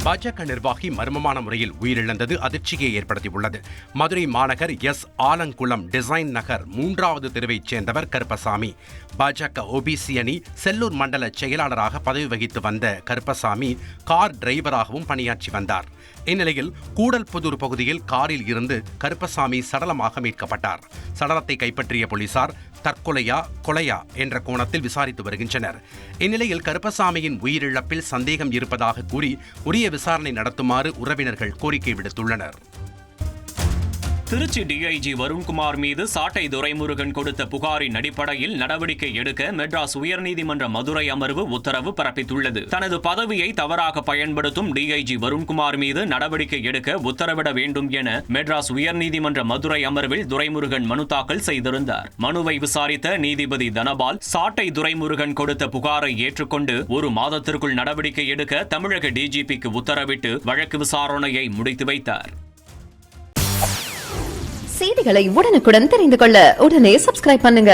பாஜக நிர்வாகி மர்மமான முறையில் உயிரிழந்தது அதிர்ச்சியை ஏற்படுத்தியுள்ளது. மதுரை மாநகர் எஸ். ஆலங்குளம் டிசைன் நகர் 3வது தெருவைச் சேர்ந்தவர் கருப்பசாமி. பாஜக ஓபிசி அணி செல்லூர் மண்டல செயலாளராக பதவி வகித்து வந்த கருப்பசாமி கார் டிரைவராகவும் பணியாற்றி வந்தார். இந்நிலையில் கூடல்புதூர் பகுதியில் காரில் இருந்து கருப்பசாமி சடலமாக மீட்கப்பட்டார். சடலத்தை கைப்பற்றிய போலீசார் தற்கொலையா கொலையா என்ற கோணத்தில் விசாரித்து வருகின்றனர். இந்நிலையில் கருப்பசாமியின் உயிரிழப்பில் சந்தேகம் இருப்பதாக கூறி உரிய விசாரணை நடத்துமாறு உறவினர்கள் கோரிக்கை விடுத்துள்ளனர். திருச்சி டிஐஜி வருண்குமார் மீது சாட்டை துரைமுருகன் கொடுத்த புகாரின் அடிப்படையில் நடவடிக்கை எடுக்க மெட்ராஸ் உயர்நீதிமன்ற மதுரை அமர்வு உத்தரவு பிறப்பித்துள்ளது. தனது பதவியை தவறாக பயன்படுத்தும் டிஐஜி வருண்குமார் மீது நடவடிக்கை எடுக்க உத்தரவிட வேண்டும் என மெட்ராஸ் உயர்நீதிமன்ற மதுரை அமர்வில் துரைமுருகன் மனு தாக்கல் செய்திருந்தார். மனுவை விசாரித்த நீதிபதி தனபால் சாட்டை துரைமுருகன் கொடுத்த புகாரை ஏற்றுக்கொண்டு 1 மாதத்திற்குள் நடவடிக்கை எடுக்க தமிழக டிஜிபிக்கு உத்தரவிட்டு வழக்கு விசாரணையை முடித்து வைத்தார். செய்திகளை உடனுக்குடன் தெரிந்து கொள்ள உடனே சப்ஸ்கிரைப் பண்ணுங்க.